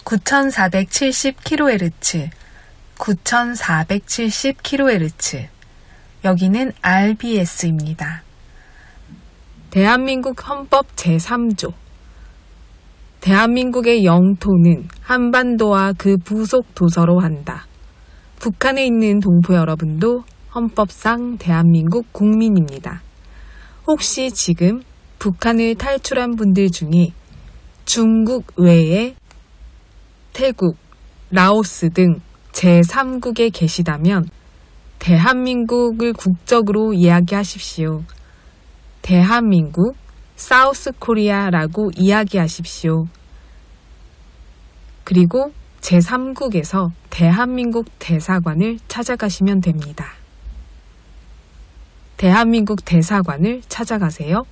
9470kHz, 9470kHz. 여기는 RBS입니다. 대한민국 헌법 제3조. 대한민국의 영토는 한반도와 그 부속 도서로 한다. 북한에 있는 동포 여러분도 헌법상 대한민국 국민입니다. 혹시 지금 북한을 탈출한 분들 중에 중국 외에 태국, 라오스 등 제3국에 계시다면 대한민국을 국적으로 이야기하십시오. 대한민국, 사우스 코리아라고 이야기하십시오. 그리고 제3국에서 대한민국 대사관을 찾아가시면 됩니다. 대한민국 대사관을 찾아가세요.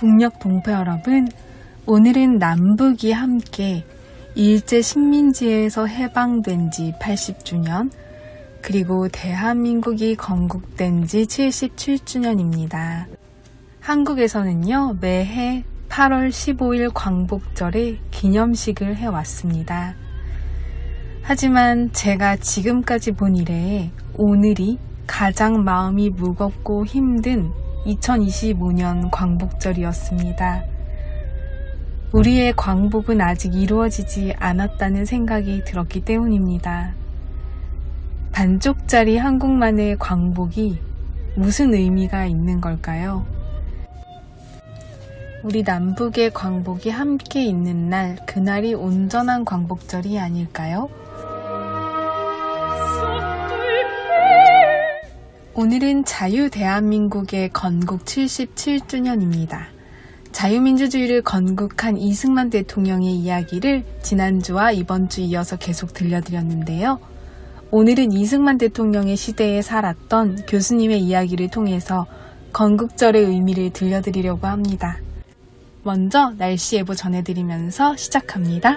북녘 동포 여러분, 오늘은 남북이 함께 일제 식민지에서 해방된 지 80주년, 그리고 대한민국이 건국된 지 77주년입니다. 한국에서는요, 매해 8월 15일 광복절에 기념식을 해왔습니다. 하지만 제가 지금까지 본 이래에 오늘이 가장 마음이 무겁고 힘든 2025년 광복절이었습니다. 우리의 광복은 아직 이루어지지 않았다는 생각이 들었기 때문입니다. 반쪽짜리 한국만의 광복이 무슨 의미가 있는 걸까요? 우리 남북의 광복이 함께 있는 날, 그날이 온전한 광복절이 아닐까요? 오늘은 자유대한민국의 건국 77주년입니다. 자유민주주의를 건국한 이승만 대통령의 이야기를 지난주와 이번주 이어서 계속 들려드렸는데요. 오늘은 이승만 대통령의 시대에 살았던 교수님의 이야기를 통해서 건국절의 의미를 들려드리려고 합니다. 먼저 날씨 예보 전해드리면서 시작합니다.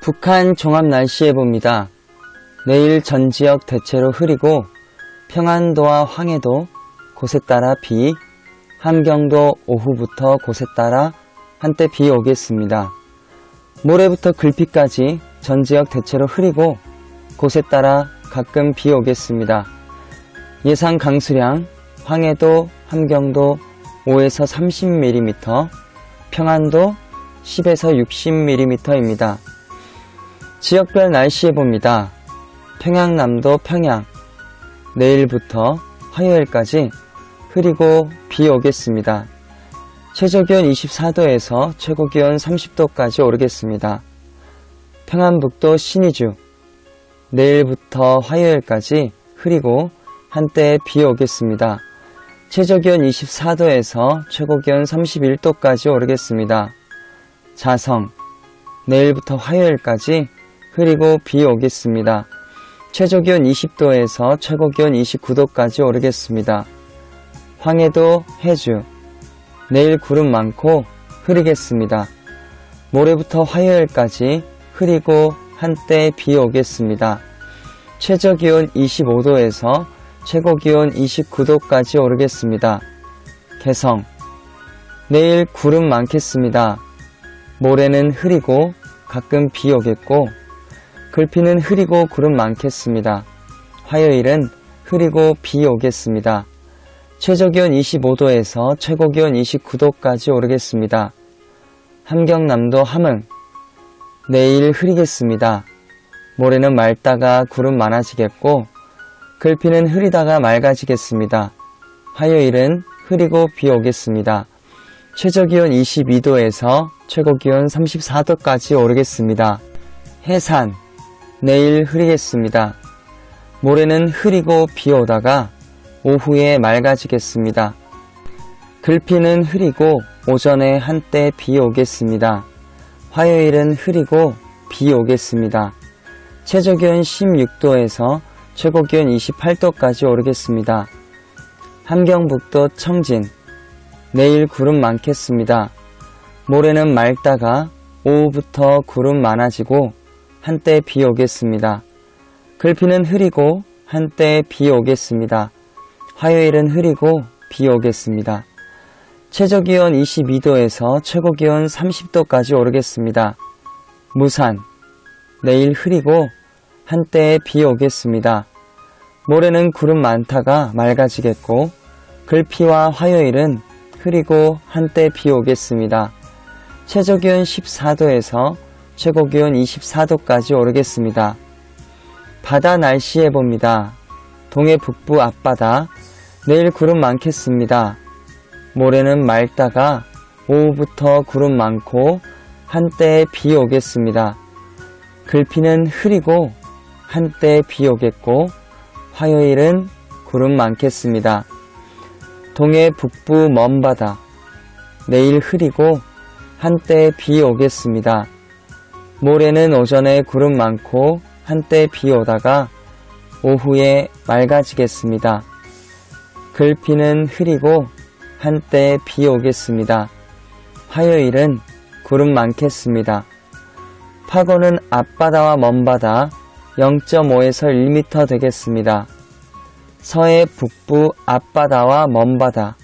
북한 종합 날씨 예보입니다. 내일 전 지역 대체로 흐리고 평안도와 황해도 곳에 따라 비, 함경도 오후부터 곳에 따라 한때 비 오겠습니다. 모레부터 글피까지 전 지역 대체로 흐리고 곳에 따라 가끔 비 오겠습니다. 예상 강수량 황해도, 함경도 5에서 30mm, 평안도 10에서 60mm입니다. 지역별 날씨 예보입니다. 평양남도 평양, 내일부터 화요일까지 흐리고 비 오겠습니다. 최저기온 24도에서 최고기온 30도까지 오르겠습니다. 평안북도 신의주, 내일부터 화요일까지 흐리고 한때 비 오겠습니다. 최저기온 24도에서 최고기온 31도까지 오르겠습니다. 자성, 내일부터 화요일까지 흐리고 비 오겠습니다. 최저기온 20도에서 최고기온 29도까지 오르겠습니다. 황해도, 해주, 내일 구름 많고 흐리겠습니다. 모레부터 화요일까지 흐리고 한때 비 오겠습니다. 최저기온 25도에서 최고기온 29도까지 오르겠습니다. 개성, 내일 구름 많겠습니다. 모레는 흐리고 가끔 비 오겠고 글피는 흐리고 구름 많겠습니다. 화요일은 흐리고 비 오겠습니다. 최저기온 25도에서 최고기온 29도까지 오르겠습니다. 함경남도 함흥, 내일 흐리겠습니다. 모레는 맑다가 구름 많아지겠고 글피는 흐리다가 맑아지겠습니다. 화요일은 흐리고 비 오겠습니다. 최저기온 22도에서 최고기온 34도까지 오르겠습니다. 해산, 내일 흐리겠습니다. 모레는 흐리고 비 오다가 오후에 맑아지겠습니다. 글피는 흐리고 오전에 한때 비 오겠습니다. 화요일은 흐리고 비 오겠습니다. 최저기온 16도에서 최고기온 28도까지 오르겠습니다. 함경북도 청진, 내일 구름 많겠습니다. 모레는 맑다가 오후부터 구름 많아지고 한때 비 오겠습니다. 글피는 흐리고 한때 비 오겠습니다. 화요일은 흐리고 비 오겠습니다. 최저기온 22도에서 최고기온 30도까지 오르겠습니다. 무산, 내일 흐리고 한때 비 오겠습니다. 모레는 구름 많다가 맑아지겠고 글피와 화요일은 흐리고 한때 비 오겠습니다. 최저기온 14도에서 최고기온 24도까지 오르겠습니다. 바다 날씨 예보입니다. 동해 북부 앞바다, 내일 구름 많겠습니다. 모레는 맑다가 오후부터 구름 많고 한때 비 오겠습니다. 글피는 흐리고 한때 비 오겠고 화요일은 구름 많겠습니다. 동해 북부 먼바다, 내일 흐리고 한때 비 오겠습니다. 모레는 오전에 구름 많고 한때 비 오다가 오후에 맑아지겠습니다. 글피는 흐리고 한때 비 오겠습니다. 화요일은 구름 많겠습니다. 파고는 앞바다와 먼바다 0.5에서 1m 되겠습니다. 서해 북부 앞바다와 먼바다,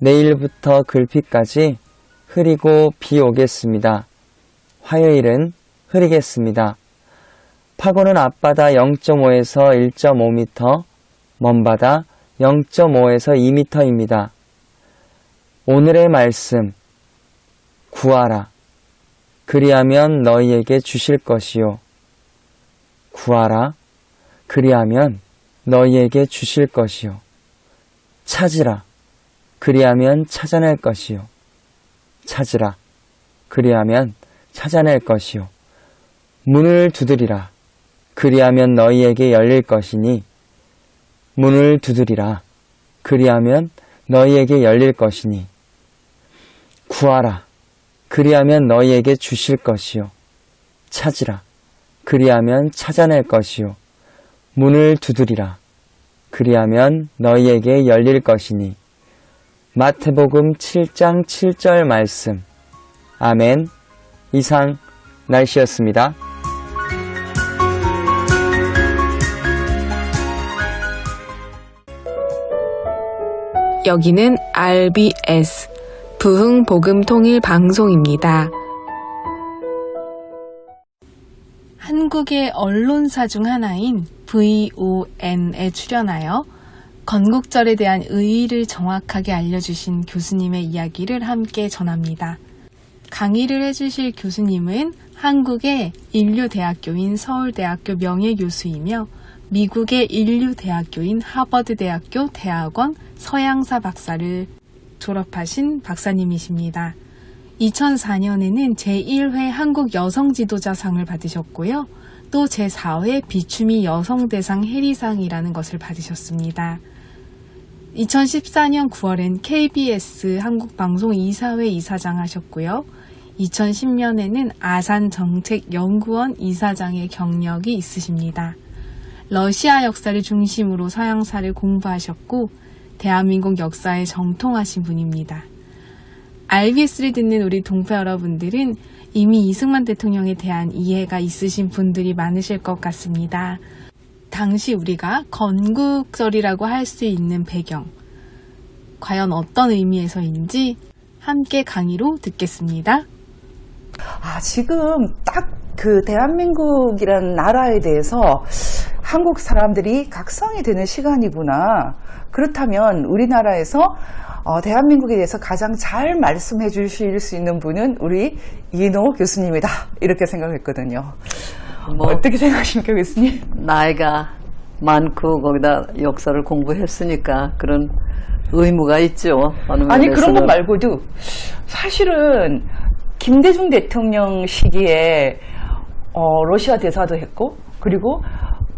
내일부터 글피까지 흐리고 비 오겠습니다. 화요일은 흐리겠습니다. 파고는 앞바다 0.5에서 1.5m, 먼바다 0.5에서 2m입니다. 오늘의 말씀, 구하라. 그리하면 너희에게 주실 것이요. 구하라. 그리하면 너희에게 주실 것이요. 찾으라. 그리하면 찾아낼 것이요. 찾으라. 그리하면 찾아낼 것이요. 문을 두드리라. 그리하면 너희에게 열릴 것이니 문을 두드리라. 그리하면 너희에게 열릴 것이니 구하라. 그리하면 너희에게 주실 것이요. 찾으라. 그리하면 찾아낼 것이요. 문을 두드리라. 그리하면 너희에게 열릴 것이니. 마태복음 7장 7절 말씀. 아멘. 이상 날씨였습니다. 여기는 RBS 부흥복음통일방송입니다. 한국의 언론사 중 하나인 VON에 출연하여 건국절에 대한 의의를 정확하게 알려주신 교수님의 이야기를 함께 전합니다. 강의를 해주실 교수님은 한국의 인류대학교인 서울대학교 명예교수이며 미국의 인류대학교인 하버드대학교 대학원 서양사 박사를 졸업하신 박사님이십니다. 2004년에는 제1회 한국여성지도자상을 받으셨고요. 또 제4회 비추미 여성대상 해리상이라는 것을 받으셨습니다. 2014년 9월엔 KBS 한국방송 이사회 이사장 하셨고요. 2010년에는 아산정책연구원 이사장의 경력이 있으십니다. 러시아 역사를 중심으로 서양사를 공부하셨고 대한민국 역사에 정통하신 분입니다. RBS를 듣는 우리 동포 여러분들은 이미 이승만 대통령에 대한 이해가 있으신 분들이 많으실 것 같습니다. 당시 우리가 건국절이라고 할 수 있는 배경, 과연 어떤 의미에서인지 함께 강의로 듣겠습니다. 지금 딱 그 대한민국이라는 나라에 대해서 한국 사람들이 각성이 되는 시간이구나. 그렇다면 우리나라에서 대한민국에 대해서 가장 잘 말씀해 주실 수 있는 분은 우리 이인호 교수님이다. 이렇게 생각했거든요. 어떻게 생각하십니까, 교수님? 나이가 많고 거기다 역사를 공부했으니까 그런 의무가 있죠. 아니 그런 것 말고도 사실은 김대중 대통령 시기에 러시아 대사도 했고, 그리고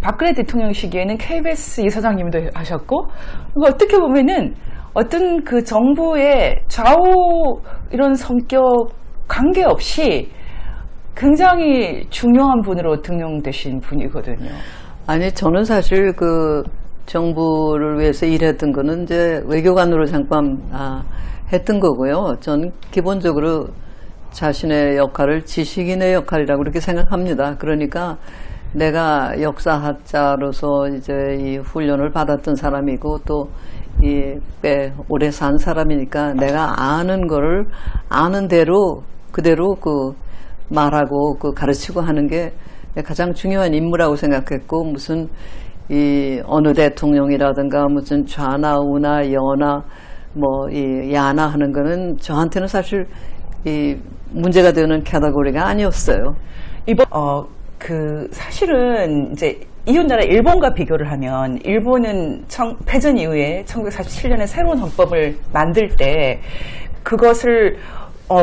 박근혜 대통령 시기에는 KBS 이사장님도 하셨고, 그러니까 어떻게 보면은 어떤 그 정부의 좌우 이런 성격 관계없이 굉장히 중요한 분으로 등용되신 분이거든요. 아니, 저는 사실 그 정부를 위해서 일했던 거는 이제 외교관으로 잠깐 했던 거고요. 전 기본적으로 자신의 역할을 지식인의 역할이라고 그렇게 생각합니다. 그러니까 내가 역사학자로서 이제 이 훈련을 받았던 사람이고 또 이 꽤 오래 산 사람이니까 내가 아는 거를 아는 대로 그대로 그 말하고 그 가르치고 하는 게 가장 중요한 임무라고 생각했고, 무슨 이 어느 대통령이라든가 무슨 좌나 우나 여나 뭐 이 야나 하는 거는 저한테는 사실 이 문제가 되는 카테고리가 아니었어요. 이번 사실은 이제 이웃나라 일본과 비교를 하면, 일본은 패전 이후에 1947년에 새로운 헌법을 만들 때 그것을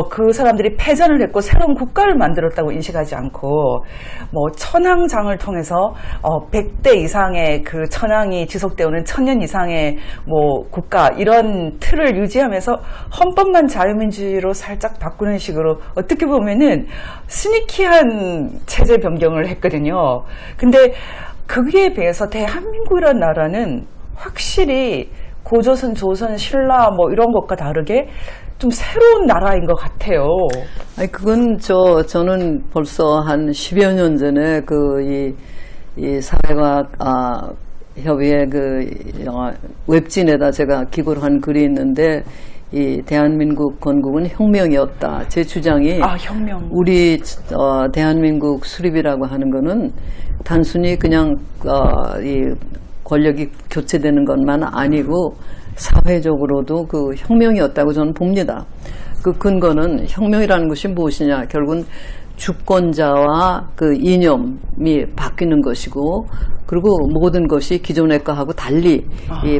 그 사람들이 패전을 했고 새로운 국가를 만들었다고 인식하지 않고, 뭐 천황장을 통해서 100대 이상의 그 천황이 지속되어 오는 1000년 이상의 뭐 국가, 이런 틀을 유지하면서 헌법만 자유민주주의로 살짝 바꾸는 식으로 어떻게 보면은 스니키한 체제 변경을 했거든요. 근데 거기에 비해서 대한민국이라는 나라는 확실히 고조선, 조선, 신라 뭐 이런 것과 다르게 좀 새로운 나라인 것 같아요. 아니, 그건 저는 벌써 한 10여 년 전에 이 사회과학 협의회 그 웹진에다 제가 기고를 한 글이 있는데, 이 대한민국 건국은 혁명이었다. 제 주장이 혁명. 우리 대한민국 수립이라고 하는 거는 단순히 그냥 이 권력이 교체되는 것만 아니고 사회적으로도 그 혁명이었다고 저는 봅니다. 그 근거는, 혁명이라는 것이 무엇이냐? 결국은 주권자와 그 이념이 바뀌는 것이고, 그리고 모든 것이 기존의 거하고 달리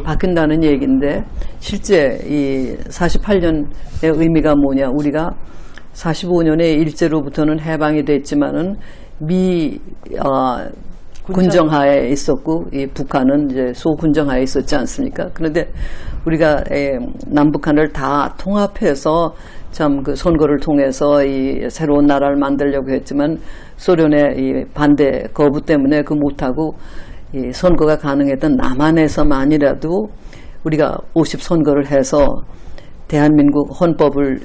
바뀐다는 얘기인데, 실제 이 48년의 의미가 뭐냐? 우리가 45년에 일제로부터는 해방이 됐지만은 군정하에 있었고, 이 북한은 이제 소군정하에 있었지 않습니까? 그런데 우리가 남북한을 다 통합해서 참 그 선거를 통해서 이 새로운 나라를 만들려고 했지만 소련의 이 반대 거부 때문에 그 못하고 이 선거가 가능했던 남한에서만이라도 우리가 50선거를 해서 대한민국 헌법을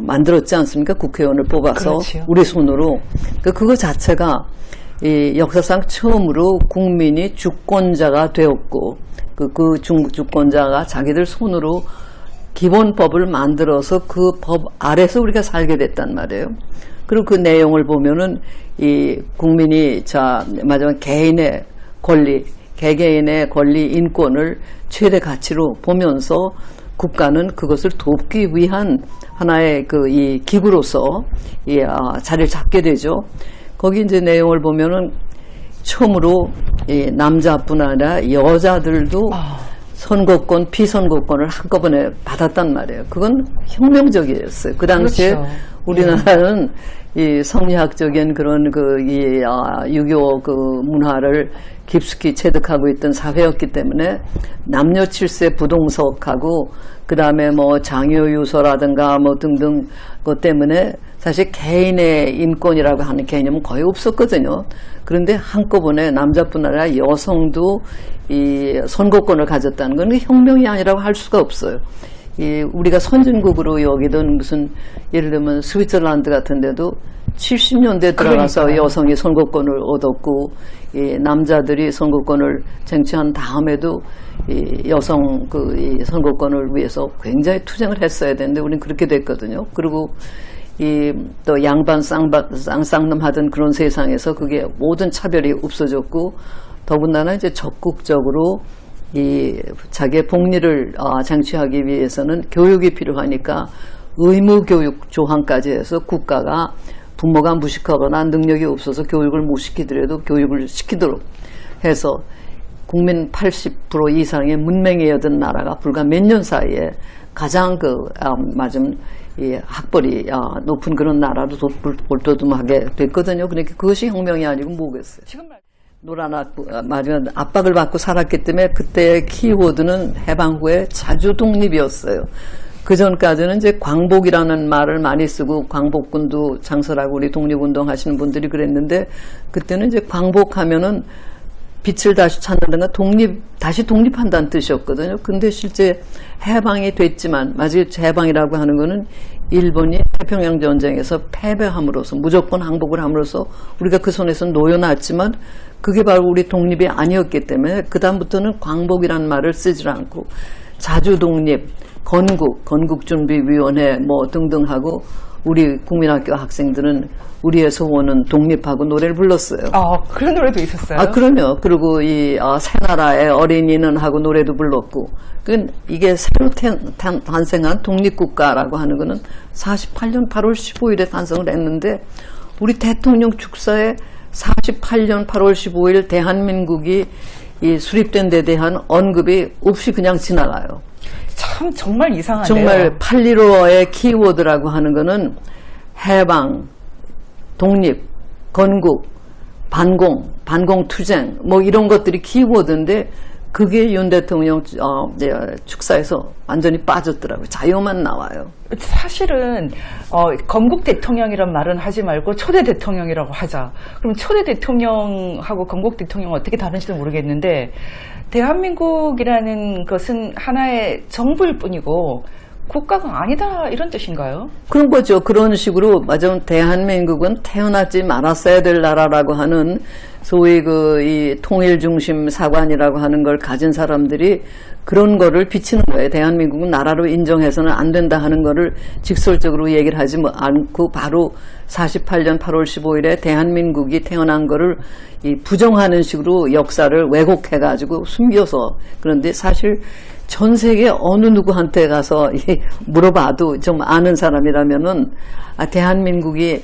만들었지 않습니까? 국회의원을 뽑아서. 그렇지요. 우리 손으로. 그거 자체가 이 역사상 처음으로 국민이 주권자가 되었고, 그 주권자가 자기들 손으로 기본법을 만들어서 그 법 아래서 우리가 살게 됐단 말이에요. 그리고 그 내용을 보면은 이 국민이 마지막 개개인의 권리, 인권을 최대 가치로 보면서 국가는 그것을 돕기 위한 하나의 이 기구로서 자리를 잡게 되죠. 거기 이제 내용을 보면은 처음으로 이 남자뿐 아니라 여자들도 선거권, 피선거권을 한꺼번에 받았단 말이에요. 그건 혁명적이었어요. 그 당시에 그렇죠. 우리나라는 이 성리학적인 그런 유교 그 문화를 깊숙이 체득하고 있던 사회였기 때문에 남녀 칠세 부동석하고 그 다음에 뭐 장유유서라든가 뭐 등등 것 때문에 사실 개인의 인권이라고 하는 개념은 거의 없었거든요. 그런데 한꺼번에 남자뿐 아니라 여성도 이 선거권을 가졌다는 건 혁명이 아니라고 할 수가 없어요. 우리가 선진국으로 여기던 무슨 예를 들면 스위tzerland 같은 데도 70년대 들어가서 그러니까요. 여성이 선거권을 얻었고, 이 남자들이 선거권을 쟁취한 다음에도 이 여성 이 선거권을 위해서 굉장히 투쟁을 했어야 되는데 우리는 그렇게 됐거든요. 그리고 또 양반 쌍쌍놈 하던 그런 세상에서 그게 모든 차별이 없어졌고, 더군다나 이제 적극적으로 자기의 복리를 쟁취하기 위해서는 교육이 필요하니까 의무교육 조항까지 해서 국가가 부모가 무식하거나 능력이 없어서 교육을 못 시키더라도 교육을 시키도록 해서 국민 80% 이상의 문맹이었던 나라가 불과 몇 년 사이에 가장 맞은 이 학벌이 높은 그런 나라로 돌도듬하게 됐거든요. 그러니까 그것이 혁명이 아니고 뭐겠어요. 지금 말하면 압박을 받고 살았기 때문에 그때의 키워드는 해방 후에 자주 독립이었어요. 그 전까지는 이제 광복이라는 말을 많이 쓰고 광복군도 창설하고 우리 독립운동 하시는 분들이 그랬는데 그때는 이제 광복하면은 빛을 다시 찾는다는 건 다시 독립한다는 뜻이었거든요. 근데 실제 해방이 됐지만, 마치 해방이라고 하는 거는 일본이 태평양 전쟁에서 패배함으로써, 무조건 항복을 함으로써 우리가 그 손에서 놓여놨지만, 그게 바로 우리 독립이 아니었기 때문에, 그다음부터는 광복이라는 말을 쓰질 않고, 자주독립, 건국준비위원회 뭐 등등 하고, 우리 국민학교 학생들은 우리의 소원은 독립하고 노래를 불렀어요. 그런 노래도 있었어요? 그럼요. 그리고 새나라의 어린이는 하고 노래도 불렀고. 이게 새로 탄생한 독립국가라고 하는 거는 48년 8월 15일에 탄생을 했는데, 우리 대통령 축사에 48년 8월 15일 대한민국이 수립된 데 대한 언급이 없이 그냥 지나가요. 참 정말 이상한데요. 정말 8.15의 키워드라고 하는 거는 해방, 독립, 건국, 반공투쟁 뭐 이런 것들이 키워드인데 그게 윤 대통령 축사에서 완전히 빠졌더라고요. 자유만 나와요. 사실은 건국 대통령이란 말은 하지 말고 초대 대통령이라고 하자. 그럼 초대 대통령하고 건국 대통령은 어떻게 다른지도 모르겠는데 대한민국이라는 것은 하나의 정부일 뿐이고 국가가 아니다 이런 뜻인가요? 그런 거죠. 그런 식으로 맞아. 대한민국은 태어나지 말았어야 될 나라라고 하는 소위 이 통일 중심 사관이라고 하는 걸 가진 사람들이 그런 거를 비치는 거예요. 대한민국은 나라로 인정해서는 안 된다 하는 거를 직설적으로 얘기를 하지 않고 바로 48년 8월 15일에 대한민국이 태어난 거를 부정하는 식으로 역사를 왜곡해가지고 숨겨서 그런데 사실 전 세계 어느 누구한테 가서 물어봐도 좀 아는 사람이라면은 대한민국이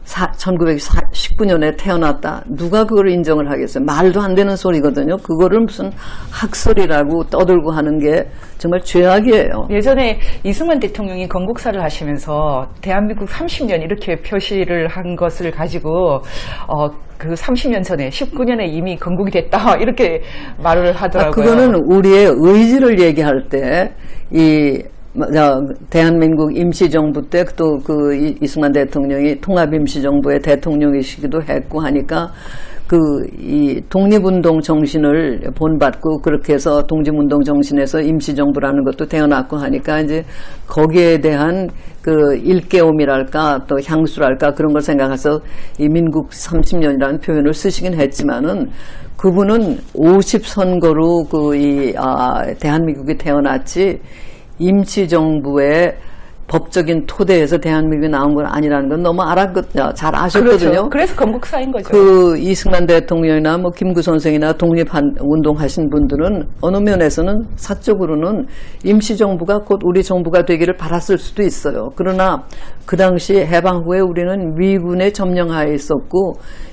1919년에 태어났다. 누가 그걸 인정을 하겠어요? 말도 안 되는 소리거든요. 그거를 무슨 학설이라고 떠들고 하는 게 정말 죄악이에요. 예전에 이승만 대통령이 건국사를 하시면서 대한민국 30년 이렇게 표시를 한 것을 가지고 그 30년 전에 19년에 이미 건국이 됐다 이렇게 말을 하더라고요. 그거는 우리의 의지를 얘기할 때 대한민국 임시정부 때 또 이승만 대통령이 통합임시정부의 대통령이시기도 했고 하니까 이 독립운동 정신을 본받고 그렇게 해서 독립운동 정신에서 임시정부라는 것도 태어났고 하니까 이제 거기에 대한 일깨움이랄까 또 향수랄까 그런 걸 생각해서 이 민국 30년이라는 표현을 쓰시긴 했지만은 그분은 50선거로 대한민국이 태어났지 임시정부의 법적인 토대에서 대한민국이 나온 건 아니라는 건 너무 잘 아셨거든요. 그렇죠. 그래서 건국사인 거죠. 이승만 대통령이나 김구 선생이나 독립운동 하신 분들은 어느 면에서는 사적으로는 임시정부가 곧 우리 정부가 되기를 바랐을 수도 있어요. 그러나 그 당시 해방 후에 우리는 미군의 점령하에 있었고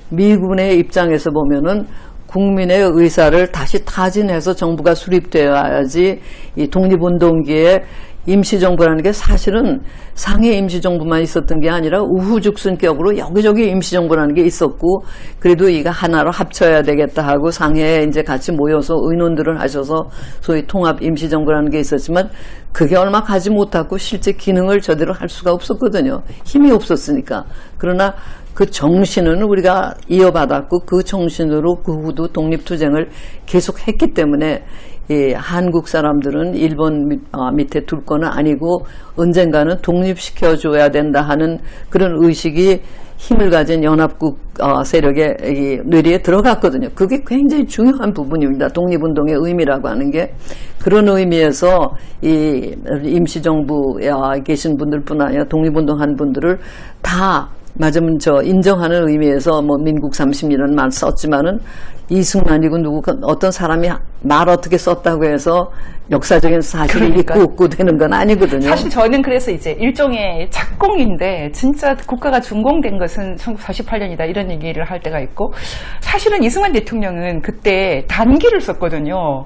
미군의 입장에서 보면은 국민의 의사를 다시 타진해서 정부가 수립되어야지 이 독립운동기에 임시정부라는 게 사실은 상해 임시정부만 있었던 게 아니라 우후죽순격으로 여기저기 임시정부라는 게 있었고 그래도 이거 하나로 합쳐야 되겠다 하고 상해에 이제 같이 모여서 의논들을 하셔서 소위 통합 임시정부라는 게 있었지만 그게 얼마 가지 못하고 실제 기능을 제대로 할 수가 없었거든요. 힘이 없었으니까. 그러나 그 정신은 우리가 이어받았고 그 정신으로 그 후도 독립투쟁을 계속했기 때문에 한국 사람들은 일본 밑에 둘 거는 아니고 언젠가는 독립시켜줘야 된다 하는 그런 의식이 힘을 가진 연합국 세력의 뇌리에 들어갔거든요. 그게 굉장히 중요한 부분입니다. 독립운동의 의미라고 하는 게. 그런 의미에서 이 임시정부에 계신 분들뿐 아니라 독립운동한 분들을 다 맞으면 인정하는 의미에서 민국 30이라는 말 썼지만은 이승만이고 누구가 어떤 사람이 말 어떻게 썼다고 해서 역사적인 사실이 있고 없고 되는 건 아니거든요. 사실 저는 그래서 이제 일종의 착공인데 진짜 국가가 준공된 것은 1948년이다 이런 얘기를 할 때가 있고 사실은 이승만 대통령은 그때 단기를 썼거든요.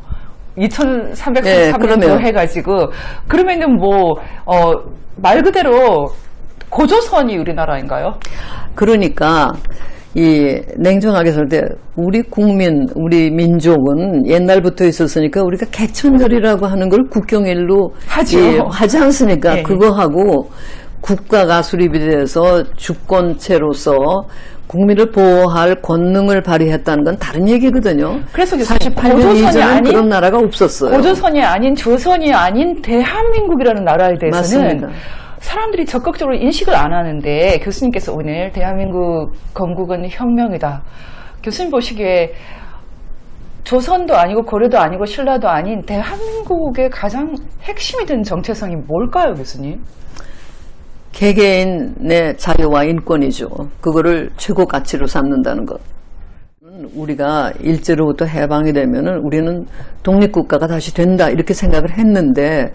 2333년 그러면. 해가지고 그러면은 뭐 말 그대로 고조선이 우리나라인가요? 그러니까 이 냉정하게 설 때 우리 국민, 우리 민족은 옛날부터 있었으니까 우리가 개천절이라고 하는 걸 국경일로 하죠. 하지 않습니까? 네. 그거하고 국가가 수립이 돼서 주권체로서 국민을 보호할 권능을 발휘했다는 건 다른 얘기거든요. 그래서 48년 고조선이 이전엔 아닌 그런 나라가 없었어요. 고조선이 아닌 조선이 아닌 대한민국이라는 나라에 대해서는 맞습니다. 사람들이 적극적으로 인식을 안 하는데 교수님께서 오늘 대한민국 건국은 혁명이다. 교수님 보시기에 조선도 아니고 고려도 아니고 신라도 아닌 대한민국의 가장 핵심이 된 정체성이 뭘까요, 교수님? 개개인의 자유와 인권이죠. 그거를 최고 가치로 삼는다는 것. 우리가 일제로부터 해방이 되면은 우리는 독립국가가 다시 된다 이렇게 생각을 했는데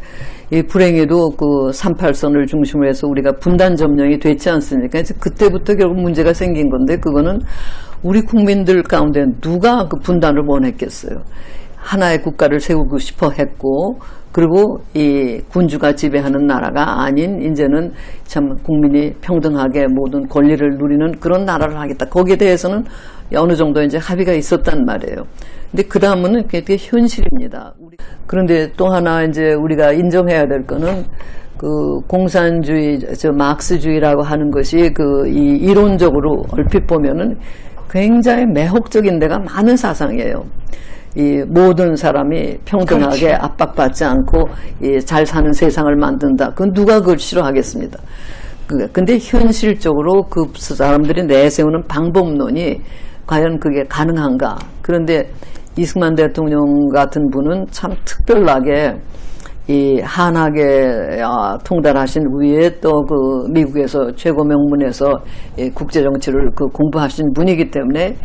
이 불행히도 그 38선을 중심으로 해서 우리가 분단 점령이 됐지 않습니까? 이제 그때부터 결국 문제가 생긴 건데 그거는 우리 국민들 가운데 누가 그 분단을 원했겠어요? 하나의 국가를 세우고 싶어 했고 그리고 이 군주가 지배하는 나라가 아닌 이제는 참 국민이 평등하게 모든 권리를 누리는 그런 나라를 하겠다. 거기에 대해서는 어느 정도 이제 합의가 있었단 말이에요. 근데 그 다음은 그게 현실입니다. 그런데 또 하나 이제 우리가 인정해야 될 거는 그 공산주의, 마크스주의라고 하는 것이 그 이 이론적으로 얼핏 보면은 굉장히 매혹적인 데가 많은 사상이에요. 이 모든 사람이 평등하게 그렇죠. 압박받지 않고 잘 사는 세상을 만든다. 그건 누가 그걸 싫어하겠습니다. 근데 현실적으로 그 사람들이 내세우는 방법론이 과연 그게 가능한가. 그런데 이승만 대통령 같은 분은 참 특별하게 이 한학에 통달하신 위에 또 그 미국에서 최고 명문에서 국제정치를 그 공부하신 분이기 때문에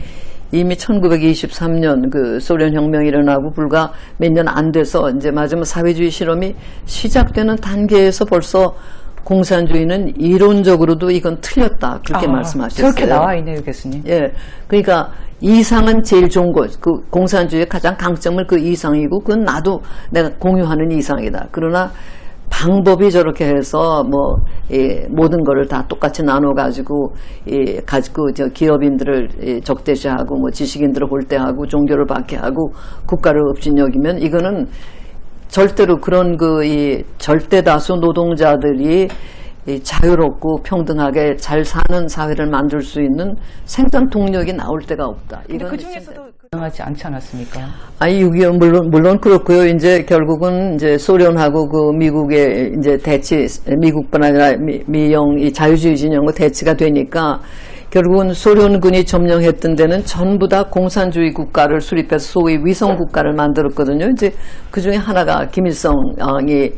이미 1923년 그 소련 혁명이 일어나고 불과 몇 년 안 돼서 이제 마지막 사회주의 실험이 시작되는 단계에서 벌써 공산주의는 이론적으로도 이건 틀렸다 그렇게 말씀하셨어요. 그렇게 나와 있네요, 교수님. 예, 그러니까 이상은 제일 좋은 것. 그 공산주의의 가장 강점은 그 이상이고 그건 나도 내가 공유하는 이상이다. 그러나 방법이 저렇게 해서 뭐 모든 거를 다 똑같이 나눠 가지고 가지고 저 기업인들을 적대시하고 뭐 지식인들을 홀대하고 종교를 박해하고 국가를 업신여기면 이거는 절대로 그런 이 절대 다수 노동자들이 자유롭고 평등하게 잘 사는 사회를 만들 수 있는 생산 동력이 나올 데가 없다. 근데 그 중에서도 가능하지 않지 않았습니까? 아니, 6.25 물론 그렇고요. 이제 결국은 이제 소련하고 그 미국의 이제 대치, 미국뿐 아니라 미영 이 자유주의 진영과 대치가 되니까 결국은 소련군이 점령했던 데는 전부 다 공산주의 국가를 수립해서 소위 위성 국가를 만들었거든요. 이제 그 중에 하나가 김일성이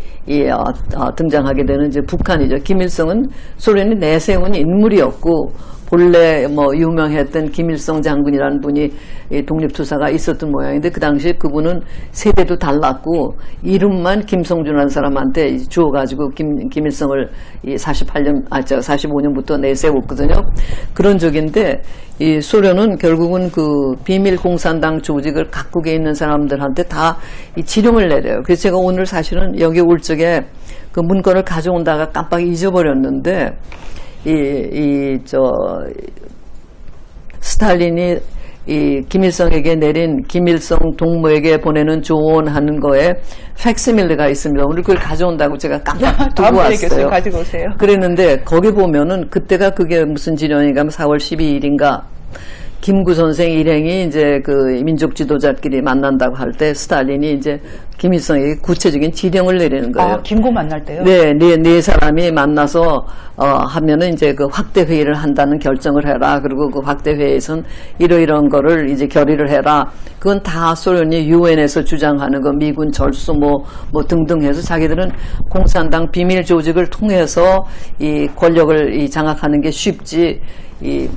등장하게 되는 이제 북한이죠. 김일성은 소련이 내세운 인물이었고 본래 뭐 유명했던 김일성 장군이라는 분이 독립투사가 있었던 모양인데 그 당시에 그분은 세대도 달랐고 이름만 김성준이라는 사람한테 주어가지고 김일성을 45년부터 내세웠거든요. 그런 적인데 이 소련은 결국은 그 비밀 공산당 조직을 각국에 있는 사람들한테 다 이 지령을 내려요. 그래서 제가 오늘 사실은 여기 올 적에 그 문건을 가져온다가 깜빡 잊어버렸는데 스탈린이 이 김일성에게 내린 김일성 동무에게 보내는 조언하는 거에 팩스밀리가 있습니다. 오늘 그걸 가져온다고 제가 깜빡 두고 왔어요. 가지고 오세요. 그랬는데 거기 보면은 그때가 그게 무슨 지령인가 4월 12일인가 김구 선생 일행이 이제 그 민족 지도자끼리 만난다고 할 때 스탈린이 이제 김일성에게 구체적인 지령을 내리는 거예요. 김구 만날 때요? 네 사람이 만나서 하면은 이제 그 확대 회의를 한다는 결정을 해라. 그리고 그 확대 회의에선 이러이러한 거를 이제 결의를 해라. 그건 다 소련이 유엔에서 주장하는 거 미군 절수 뭐 등등 해서 자기들은 공산당 비밀 조직을 통해서 이 권력을 장악하는 게 쉽지 이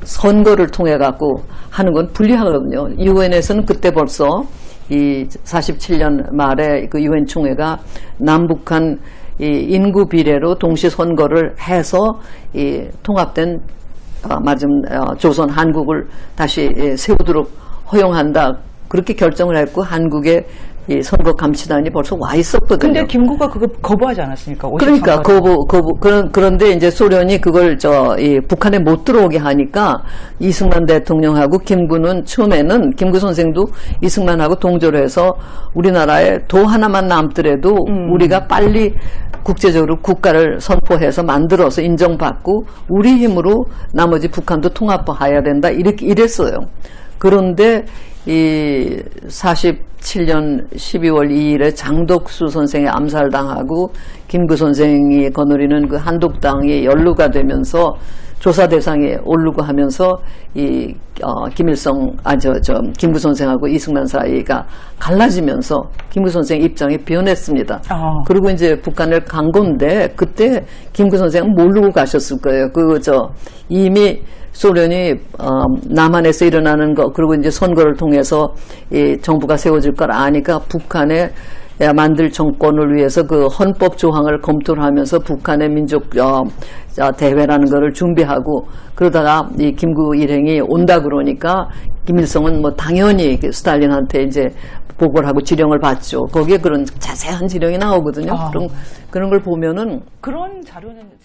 선거를 통해 갖고 하는 건 불리하거든요. 유엔에서는 그때 벌써 이 47년 말에 그 유엔 총회가 남북한 이 인구 비례로 동시 선거를 해서 이 통합된 조선 한국을 다시 세우도록 허용한다. 그렇게 결정을 했고 한국의 이 선거감시단이 벌써 와 있었거든요. 근데 김구가 그거 거부하지 않았습니까? 그러니까 그런데 이제 소련이 그걸 이 북한에 못 들어오게 하니까 이승만 대통령하고 김구는 처음에는 김구 선생도 이승만하고 동조를 해서 우리나라에 도 하나만 남더라도 우리가 빨리 국제적으로 국가를 선포해서 만들어서 인정받고 우리 힘으로 나머지 북한도 통합해야 된다 이랬어요. 그런데 이 47년 12월 2일에 장덕수 선생이 암살당하고 김구 선생이 거느리는 그 한독당이 연루가 되면서 조사 대상에 오르고 하면서 이 김구 선생하고 이승만 사이가 갈라지면서 김구 선생 입장이 변했습니다. 그리고 이제 북한을 간 건데 그때 김구 선생은 모르고 가셨을 거예요. 이미 소련이 남한에서 일어나는 거 그리고 이제 선거를 통해서 이 정부가 세워질 걸 아니까 북한에 만들 정권을 위해서 그 헌법 조항을 검토를 하면서 북한의 민족 대회라는 거를 준비하고 그러다가 이 김구 일행이 온다 그러니까 김일성은 뭐 당연히 스탈린한테 이제 보고를 하고 지령을 받죠. 거기에 그런 자세한 지령이 나오거든요. 그런 걸 보면은 그런 자료는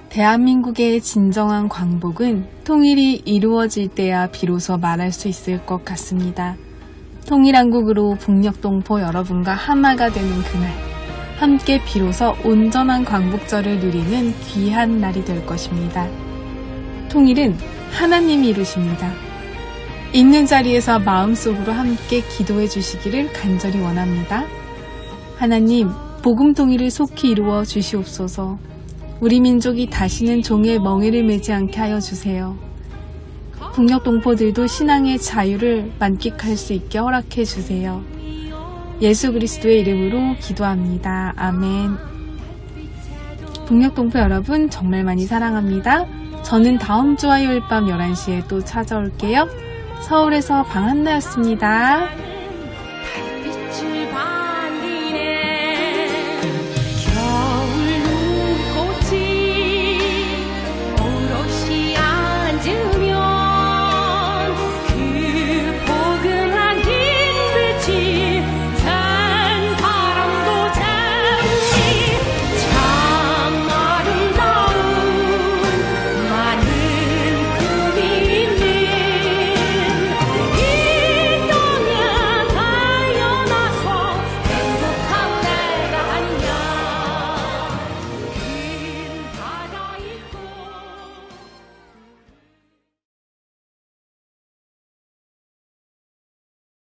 대한민국의 진정한 광복은 통일이 이루어질 때야 비로소 말할 수 있을 것 같습니다. 통일한국으로 북녘동포 여러분과 하나가 되는 그날, 함께 비로소 온전한 광복절을 누리는 귀한 날이 될 것입니다. 통일은 하나님이 이루십니다. 있는 자리에서 마음속으로 함께 기도해 주시기를 간절히 원합니다. 하나님, 복음 통일을 속히 이루어 주시옵소서. 우리 민족이 다시는 종의 멍에를 매지 않게 하여 주세요. 북녘 동포들도 신앙의 자유를 만끽할 수 있게 허락해 주세요. 예수 그리스도의 이름으로 기도합니다. 아멘. 북녘 동포 여러분 정말 많이 사랑합니다. 저는 다음 주 화요일 밤 11시에 또 찾아올게요. 서울에서 방한나였습니다.